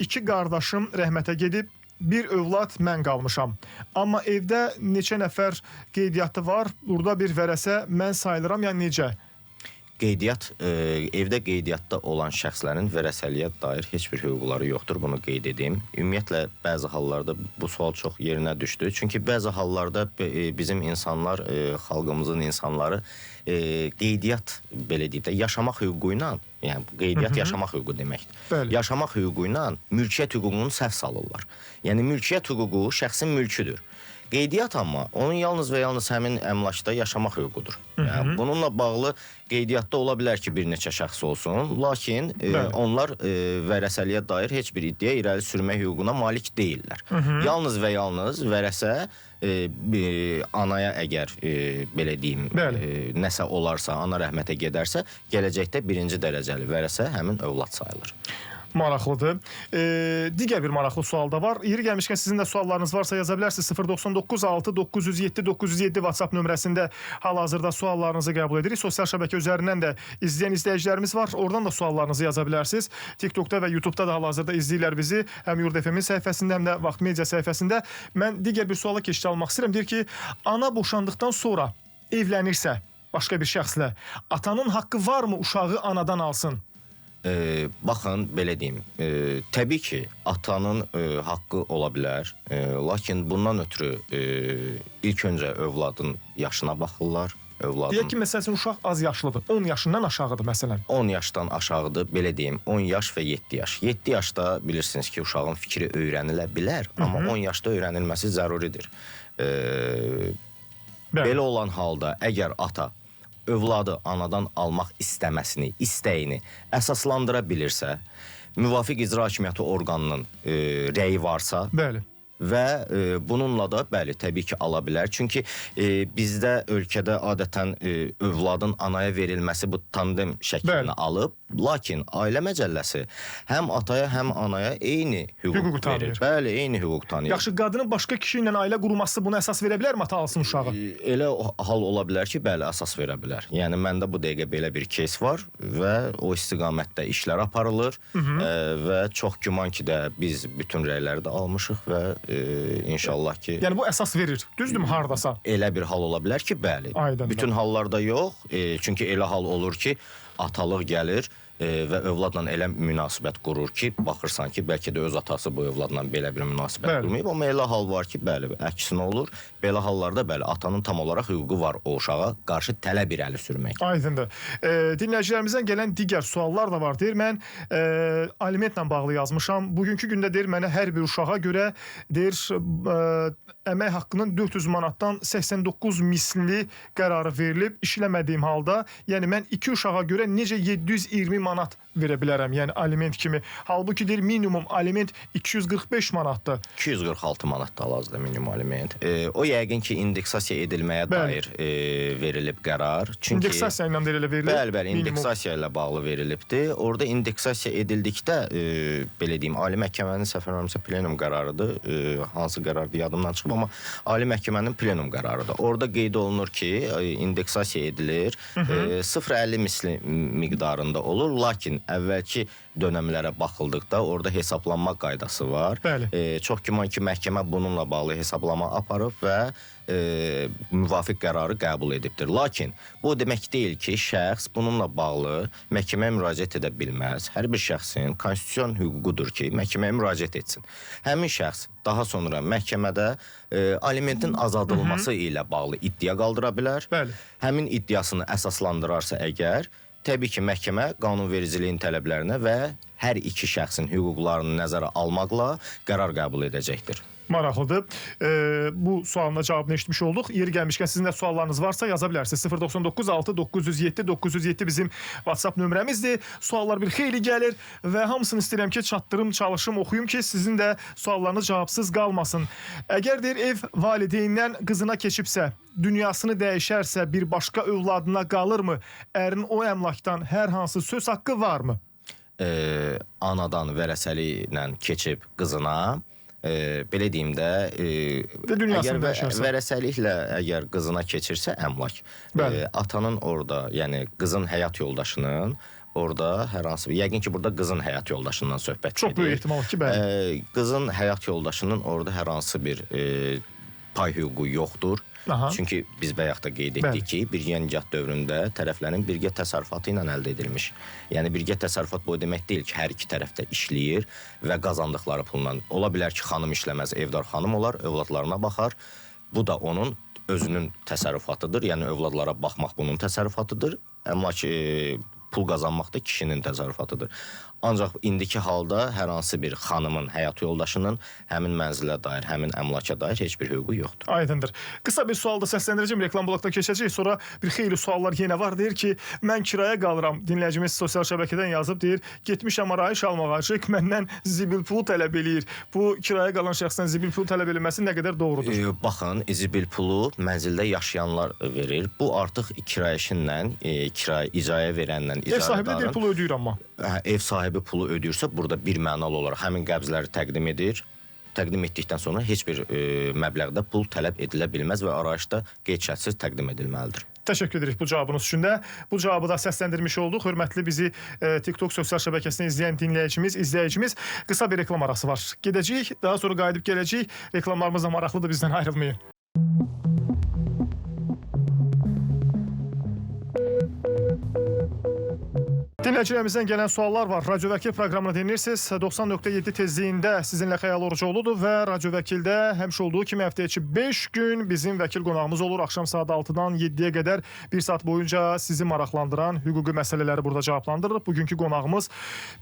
2 qardaşım rəhmətə gedib, bir övlad mən qalmışam. Amma evdə neçə nəfər qeydiyyatı var? Burada bir vərəsə mən sayılıram, yəni necə? Qeydiyyat, evdə qeydiyyatda olan şəxslərin vərəsəliyə dair heç bir hüquqları yoxdur, bunu qeyd edeyim. Ümumiyyətlə, bəzi hallarda bu sual çox yerinə düşdü. Çünki bəzi hallarda bizim insanlar, xalqımızın insanları qeydiyyat, belə deyib də, yaşamaq hüququ ilə, yəni qeydiyyat yaşamaq hüququ deməkdir. Bəli. Yaşamaq hüququ ilə mülkiyyət hüququnu səhv salırlar. Yəni, mülkiyyət hüququ şəxsin mülküdür. Qeydiyyat amma onun yalnız və yalnız həmin əmlakda yaşamaq hüququdur. Yəni, bununla bağlı qeydiyyatda ola bilər ki, bir neçə şəxs olsun, lakin onlar vərəsəliyə dair heç bir iddia irəli sürmək hüququna malik deyillər. Yalnız və yalnız vərəsə anaya əgər belə deyim, nəsə olarsa, ana rəhmətə gedərsə, gələcəkdə birinci dərəcəli vərəsə həmin övlad sayılır. Maraqlıdır. Digər bir maraqlı sual da var. Yeri gəlmişkən sizin də suallarınız varsa yaza bilərsiniz. 099 6 907 907 WhatsApp nömrəsində hal-hazırda suallarınızı qəbul edirik. Sosial şəbəkə üzərindən də izləyən izləyicilərimiz var. Oradan da suallarınızı yaza bilərsiniz. TikTokda və YouTube'da da hal-hazırda izləyirlər bizi. Həm Yurd FM-in səhifəsində, həm də Vaxt Media səhifəsində. Mən digər bir suala keçid almaq istəyirəm. Deyir ki, ana boşandıqdan sonra evlənirsə başqa bir şəxslə, atanın haqqı varmı uşağı anadan alsın? Baxın, belə deyim, təbii ki, atanın haqqı ola bilər, lakin bundan ötürü ilk öncə övladın yaşına baxırlar. Deyək ki, məsələn, uşaq az yaşlıdır, 10 yaşından aşağıdır məsələn. 10 yaşdan aşağıdır, belə deyim, 10 yaş və 7 yaş. 7 yaşda bilirsiniz ki, uşağın fikri öyrənilə bilər, amma 10 yaşda öyrənilməsi zəruridir. Belə olan halda, əgər ata övladı anadan almaq istəməsini, istəyini əsaslandıra bilirsə, müvafiq icra hakimiyyəti orqanının rəyi varsa, bəli, və bununla da bəli, təbii ki, ala bilər. Çünki bizdə ölkədə adətən övladın anaya verilməsi bu tandem şəklini alıb, lakin ailə məcəlləsi həm ataya, həm anaya eyni hüquq verir. Bəli, eyni hüquq tanıyır. Yaxşı, qadının başqa kişi ilə ailə qurması buna əsas verə bilərmi ata alsın uşağı? Elə hal ola bilər ki, bəli, əsas verə bilər. Yəni, məndə bu dəqiqə belə bir kes var və o istiqamətdə işlər aparılır və çox güman ki də biz bütün rəyləri də almışıq və inşallah ki... Yəni, bu əsas verir, düzdürmü, haradasa? Elə bir hal ola bilər ki, bəli. Bütün hallarda yox, çünki elə hal olur ki, atalıq gəlir, və övladla elə münasibət qurur ki, baxırsan ki, bəlkə də öz atası bu övladla belə bir münasibət qurmayıb, amma elə hal var ki, bəli, əksinə olur. Belə hallarda bəli, atanın tam olaraq hüququ var o uşağa qarşı tələb irəli sürmək. Aydındır. Dinləyicilərimizdən gələn digər suallar da var. Deyir, mən alimentlə bağlı yazmışam. Bugünkü gündə deyir, mənə hər bir uşağa görə deyir, əmək haqqının 400 manatdan 89 misli qərarı verilib işləmədiyim halda, yəni mən 2 uşağa görə necə 720 manat verə bilərəm, yəni aliment kimi. Halbuki deyir, minimum aliment 245 manatdır. 246 manat da hal-hazırda minimum aliment. O yəqin ki, indeksasiya edilməyə dair verilib qərar. Çünki indeksasiya ilə də elə verilib. Bəli, indeksasiya ilə bağlı verilibdir. Orada indeksasiya edildikdə, belə deyim, Ali Məhkəmənin səhv eləmirəmsə plenum qərarıdır. Hansı qərardır yadımdan çıxıb, amma Ali Məhkəmənin plenum qərarıdır. Orada qeyd olunur ki, indeksasiya edilir, 0,50 misli miqdarında olur, lakin əvvəlki dönəmlərə baxıldıqda orada hesablanma qaydası var. Çox güman ki, məhkəmə bununla bağlı hesablama aparıb və müvafiq qərarı qəbul edibdir. Lakin bu demək deyil ki, şəxs bununla bağlı məhkəməyə müraciət edə bilməz. Hər bir şəxsin konstitusiyon hüququdur ki, məhkəməyə müraciət etsin. Həmin şəxs daha sonra məhkəmədə alimentin azaldılması ilə bağlı iddia qaldıra bilər. Həmin iddiasını əsaslandırarsa əgər, təbii ki, məhkəmə qanunvericiliyin tələblərinə və hər iki şəxsin hüquqlarını nəzərə almaqla qərar qəbul edəcəkdir. Maraqlıdır. Bu sualına cavabını eşitmiş olduq. Yeri gəlmişkən sizin də suallarınız varsa yaza bilərsiniz. 099 6 907 907 bizim WhatsApp nömrəmizdir. Suallar bir xeyli gəlir və hamısını istəyirəm ki, çatdırım, çalışım, oxuyum ki, sizin də suallarınız cavabsız qalmasın. Əgər deyir, ev valideyndən qızına keçibsə, dünyasını dəyişərsə bir başqa övladına qalırmı? Ərin o əmlakdan hər hansı söz haqqı varmı? Anadan vərəsəliklə keçib qızına, belə deyim də, əgər vərəsəliklə əgər qızına keçirsə əmlak, atanın orada, yəni qızın həyat yoldaşının orada hər hansı bir, yəqin ki, burada qızın həyat yoldaşından söhbət gedir. Çox böyük ehtimal ki, bəli. Qızın həyat yoldaşının orada hər hansı bir pay hüququ yoxdur. Çünki biz bayaq da qeyd etdik ki, birgə nikah dövründə tərəflərin birgə təsərrüfatı ilə əldə edilmiş. Yəni, birgə təsərrüfat bu demək deyil ki, hər iki tərəfdə işləyir və qazandıqları pulla. Ola bilər ki, xanım işləməz, evdar xanım olar, övladlarına baxar. Bu da onun özünün təsərrüfatıdır, yəni övladlara baxmaq bunun təsərrüfatıdır. Əmlak pul qazanmaq da kişinin təsərrüfatıdır. Ancaq indiki halda hər hansı bir xanımın, həyat yoldaşının həmin mənzilə dair, həmin əmlaka dair heç bir hüququ yoxdur. Aydındır. Qısa bir sualda səsləndirəcəm, reklam blokdan keçəcək. Sonra bir xeyli suallar yenə var. Deyir ki, mən kiraya qalıram. Dinləyicimiz sosial şəbəkədən yazıb, deyir, getmişəm arayış almağa, məndən zibil pulu tələb eləyir. Bu kiraya qalan şəxsdən zibil pulu tələb edilməsi nə qədər doğrudur? Baxın, zibil pulu mənzildə yaşayanlar verir. Bu artıq kirayəşinlə, icraya verənlə, ev sahibi deyir, pulu ödəyir amma. Ev sahibi pulu ödəyirsə, burada bir mənalı olaraq həmin qəbzləri təqdim edir. Təqdim etdikdən sonra heç bir məbləğdə pul tələb edilə bilməz və arayışda qeyd-şərtsiz təqdim edilməlidir. Təşəkkür edirik bu cavabınız üçün də. Bu cavabı da səsləndirmiş olduq. Hörmətli bizi TikTok sosial şəbəkəsində izləyən izləyicimiz qısa bir reklam arası var. Gedəcəyik, daha sonra qayıdıb gələcəyik. Reklamlarımız da maraqlıdır, bizdən ayrılmayın. Dinləyicilərimizdən gələn suallar var. Radyo Vəkil proqramını dinləyirsiniz. 90.7 tezliyində sizinlə Xəyal Orucoğludur və Radyo Vəkildə həmişə olduğu kimi həftə içi 5 gün bizim vəkil qonağımız olur. Axşam saat 6-dan 7-yə qədər 1 saat boyunca sizi maraqlandıran hüquqi məsələləri burada cavablandırırıq. Bugünkü qonağımız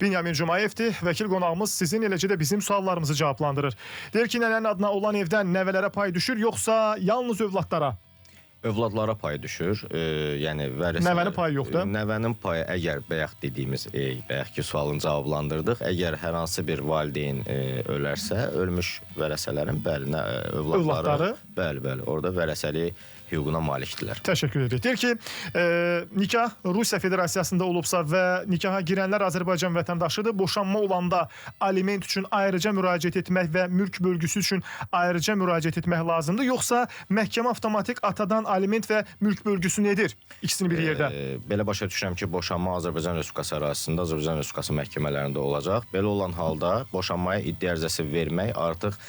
Binyamin Cumayevdir. Vəkil qonağımız sizin, eləcə də bizim suallarımızı cavablandırır. Deyir ki, nənənin adına olan evdən nəvələrə pay düşür, yoxsa yalnız övladlara? Övladlara pay düşür, yəni nəvənin payı yoxdur. Nəvənin payı əgər bayaq dediyimiz, bayaq ki sualını cavablandırdıq, əgər hər hansı bir valideyn ölərsə, ölmüş vərəsələrin bəli, övladları, bəli, orada vərəsəlik hüququna malikdirlər. Təşəkkür edirik. Deyir ki, nikah Rusiya Federasiyasında olubsa və nikaha girənlər Azərbaycan vətəndaşıdır, boşanma olanda aliment üçün ayrıca müraciət etmək və mülk bölgüsü üçün ayrıca müraciət etmək lazımdır, yoxsa məhkəmə avtomatik atadan aliment və mülk bölgüsünü edir ikisini bir yerdə? Belə başa düşürəm ki, boşanma Azərbaycan Respublikası ərazisində Azərbaycan Respublikası məhkəmələrində olacaq. Belə olan halda boşanmaya iddia ərizəsi vermək artıq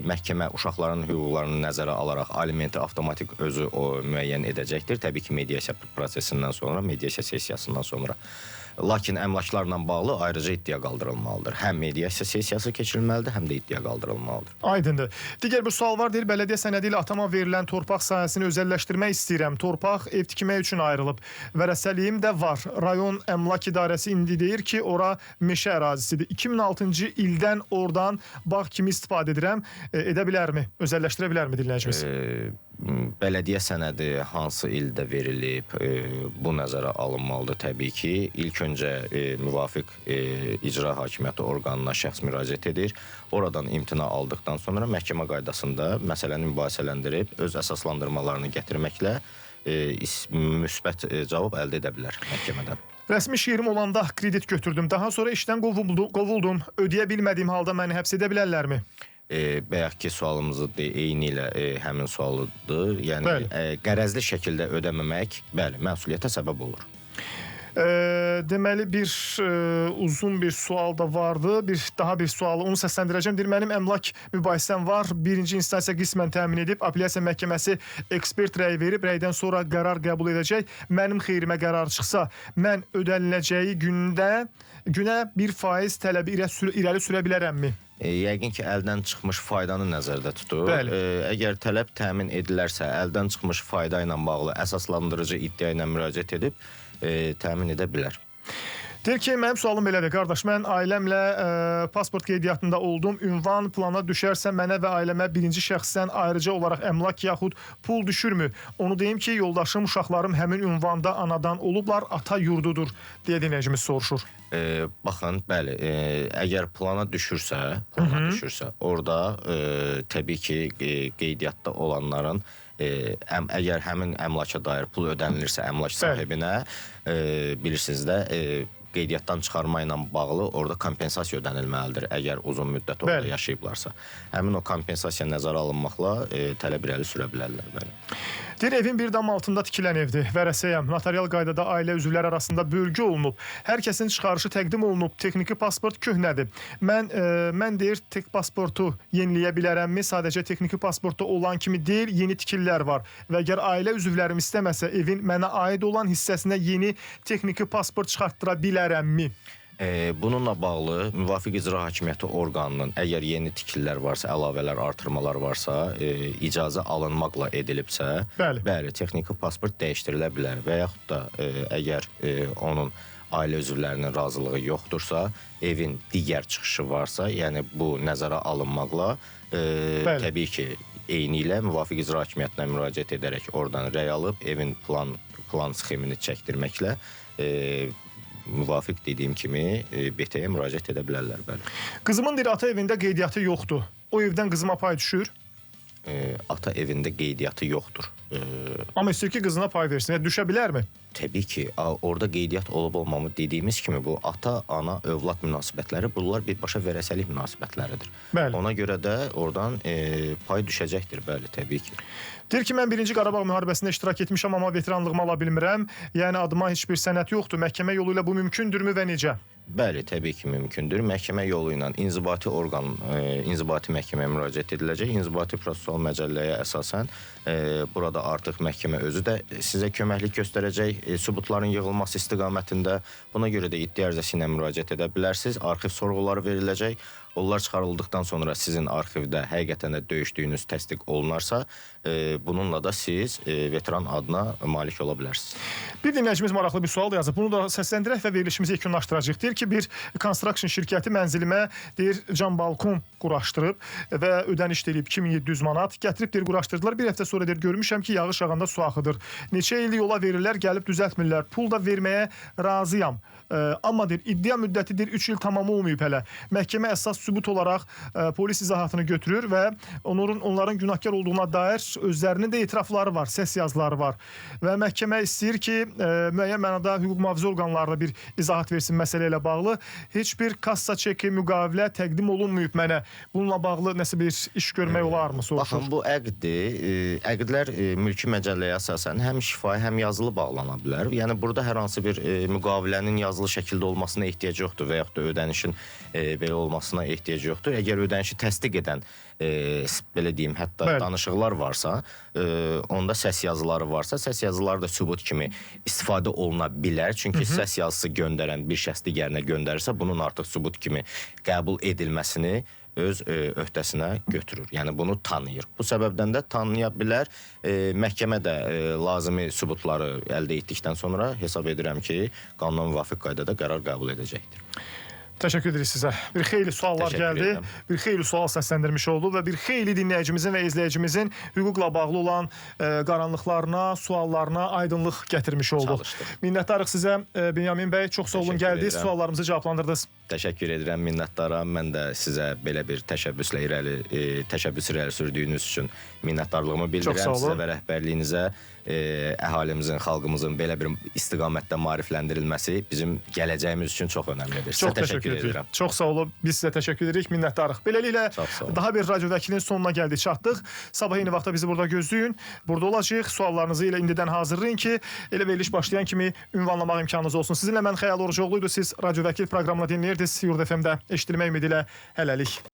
məhkəmə uşaqların hüquqlarını nəzərə alaraq alimenti avtomatik özü o müəyyən edəcəkdir. Təbii ki, mediasiya prosesindən sonra, mediasiya sessiyasından sonra. Lakin əmlaklarla bağlı ayrıca iddia qaldırılmalıdır. Həm mediasiya sessiyası keçirilməlidir, həm də iddia qaldırılmalıdır. Aydındır. Digər bir sual var, deyir, bələdiyyə sənədi ilə atama verilən torpaq sahəsini özəlləşdirmək istəyirəm. Torpaq ev tikmək üçün ayrılıb. Vərəsəliyim də var. Rayon Əmlak İdarəsi indi deyir ki, ora meşə ərazisidir. 2006-cı ildən oradan bağ kimi istifadə edirəm. Edə bilərmi? Özəlləşdirə bilərmi dinləyicimiz? Bələdiyyə sənədi hansı ildə verilib, bu nəzərə alınmalıdır təbii ki. İlk öncə müvafiq icra hakimiyyəti orqanına şəxs müraciət edir. Oradan imtina aldıqdan sonra məhkəmə qaydasında məsələni mübahisələndirib öz əsaslandırmalarını gətirməklə müsbət cavab əldə edə bilər məhkəmədən. Rəsmi şiirim olanda kredit götürdüm. Daha sonra işdən qovuldum. Ödəyə bilmədiyim halda məni həbs edə bilərlərmi? Bayaqki sualımızı eyni ilə həmin sualıdır. Yəni qərəzli şəkildə ödəməmək, bəli, məsuliyyətə səbəb olur. Deməli bir uzun bir sual da vardı. Daha bir sualı onu səsləndirəcəm. Deyir, mənim əmlak mübahisəm var. Birinci instansiya qismən təmin edib. Apellyasiya məhkəməsi ekspert rəy verib. Rəydən sonra qərar qəbul edəcək. Mənim xeyrimə qərar çıxsa, mən ödəniləcəyi günə 1% tələbi irəli sürə bilərəmmi? Yəqin ki, əldən çıxmış faydanı nəzərdə tutur. Əgər tələb təmin edilərsə, əldən çıxmış fayda ilə bağlı əsaslandırıcı iddia ilə müraciət edib təmin edə bilər. Deyir ki, mənim sualım belədir, qardaş. Mən ailəmlə pasport qeydiyyatında oldum. Ünvan plana düşərsə mənə və ailəmə birinci şəxsdən ayrıca olaraq əmlak yaxud pul düşürmü? Onu deyim ki, yoldaşım, uşaqlarım həmin ünvanda anadan olublar, ata yurdudur, deyə dinləyicimiz soruşur. Baxın, bəli, əgər plana düşürsə, orada təbii ki, qeydiyyatda olanların əgər həmin əmlaka dair pul ödənilirsə əmlak sahibinə, bilirsiniz də, qeydiyyatdan çıxarma ilə bağlı orada kompensasiya ödənilməlidir, əgər uzun müddət orada yaşayıblarsa. Həmin o kompensasiya nəzərə alınmaqla tələb irəli sürə bilərlər. Bəli. Deyir, evin bir dam altında tikilən evdir. Vərəsəyəm. Notarial qaydada ailə üzvləri arasında bölgü olunub. Hər kəsin çıxarışı təqdim olunub. Texniki pasport köhnədir. Mən deyir, tek pasportu yeniləyə bilərəmmi? Sadəcə texniki pasportda olan kimi deyil, yeni tikililər var. Və əgər ailə üzvlərim istəməsə, evin mənə aid olan hissəsinə yeni texniki pasport çıxartdıra bilərəmmi? Bununla bağlı müvafiq icra hakimiyyəti orqanının əgər yeni tikililər varsa, əlavələr, artırmalar varsa, icazə alınmaqla edilibsə, bəli, texniki pasport dəyişdirilə bilər və yaxud da əgər onun ailə üzvlərinin razılığı yoxdursa, evin digər çıxışı varsa, yəni bu nəzərə alınmaqla təbii ki, eyni ilə müvafiq icra hakimiyyətinə müraciət edərək oradan rəy alıb, evin plan sxemini çəkdirməklə müvafiq dediyim kimi BT-yə müraciət edə bilərlər, bəli. Qızımın deyir, ata evində qeydiyyatı yoxdur. O evdən qızıma pay düşür? Ata evində qeydiyyatı yoxdur. Amma istəyir ki, qızına pay versin. Düşə bilərmi? Təbii ki, orada qeydiyyat olub-olmamı dediyimiz kimi bu ata-ana övlad münasibətləri, bunlar birbaşa vərəsəlik münasibətləridir. Bəli. Ona görə də oradan pay düşəcəkdir, bəli, təbii ki. Deyir ki, mən 1-ci Qarabağ müharibəsində iştirak etmişəm, amma veteranlığımı ala bilmirəm. Yəni adıma heç bir sənəd yoxdur. Məhkəmə yolu ilə bu mümkündürmü və necə? Bəli, təbii ki, mümkündür. Məhkəmə yolu ilə inzibati orqan, inzibati məhkəməyə müraciət ediləcək. İnzibati prosessual məcəlləyə əsasən burada artıq məhkəmə özü də sizə köməklik göstərəcək sübutların yığılması istiqamətində. Buna görə də iddia ərizəsi ilə müraciət edə bilərsiniz. Arxiv sorğuları veriləcək. Onlar çıxarıldıqdan sonra sizin arxivdə həqiqətən də döyüşdüyünüz təsdiq olunarsa, bununla da siz veteran adına malik ola bilərsiniz. Bir dinləyicimiz maraqlı bir sual da yazıb. Bunu da səsləndirək və verilişimizi yekunlaşdıracaq. Deyir ki, bir construction şirkəti mənzilimə deyir cam balkon quraşdırıb və ödəniş edib 2700 manat. Gətirib deyir quraşdırdılar. Bir həftə sonra deyir görmüşəm ki, yağış yağanda su axıdır. Neçə illik yola verirlər, gəlib düzəltmirlər. Pul da verməyə razıyam. Amma deyir iddia müddəti deyir 3 il tamam olmayıb hələ. Məhkəmə əsas sübut olaraq polis izahatını götürür və onların günahkar olduğuna dair özlərinin də etirafları var, səs yazıları var. Və məhkəmə istəyir ki, müəyyən mənada hüquq mühafizə orqanları bir izahat versin məsələ ilə bağlı. Heç bir kassa çeki, müqavilə təqdim olunmayıb mənə. Bununla bağlı nəsə bir iş görmək olarmı? Soruşur. Baxın, bu əqddir. Əqdlər mülki məcəlləyə əsasən həm şifahi, həm yazılı bağlana bilər. Yəni burada hər hansı bir müqavilənin yazılı şəkildə olmasına ehtiyac yoxdur və yaxud da ödənişin belə olmasına etməyə ehtiyac yoxdur. Əgər ödənişi təsdiq edən belə deyim, hətta Bəli. danışıqlar varsa, onda səs yazıları varsa, səs yazıları da sübut kimi istifadə oluna bilər. Çünki səs yazısı göndərən bir şəxs digərinə göndərirsə, bunun artıq sübut kimi qəbul edilməsini öz öhdəsinə götürür. Yəni bunu tanıyır. Bu səbəbdən də tanıya bilər. Məhkəmə də lazımi sübutları əldə etdikdən sonra hesab edirəm ki, qanuna müvafiq qaydada qərar qəbul edəcəkdir. Təşəkkür edirik sizə. Bir xeyli suallar Təşəkkür gəldi. edirəm. Bir xeyli sual səsləndirmiş oldu və bir xeyli dinləyicimizin və izləyicimizin hüquqla bağlı olan qaranlıqlarına, suallarına aydınlıq gətirmiş olduq. Çalışdıq. Minnətdarıq sizə Binyamin bəy. Çox sağ olun, Təşəkkür gəldiniz, edirəm. suallarımızı cavablandırdınız. Təşəkkür edirəm, minnətdaram. Mən də sizə belə bir təşəbbüs irəli sürdüyünüz üçün minnətdarlığımı Çox sağ bildirirəm. olun. Sizə və rəhbərliyinizə əhalimizin, xalqımızın belə bir istiqamətdə maarifləndirilməsi bizim gələcəyimiz üçün çox önəmlidir. Çox təşəkkür edirik. Çox sağ olun. Biz sizə təşəkkür edirik, minnətdarıq. Beləliklə Çox sağ olun. daha bir radio vəkilinin sonuna gəldik, çatdıq. Sabah eyni vaxtda bizi burada gözləyin. Burada olacağıq. Suallarınızı ilə indidən hazırlayın ki, elə veriliş başlayan kimi ünvanlamaq imkanınız olsun. Sizinlə mən Xəyal Orucoğlu idi. Siz radio vəkil proqramını dinləyirdiniz. Yurd FM-də eşidilmək ümidi ilə hələlik.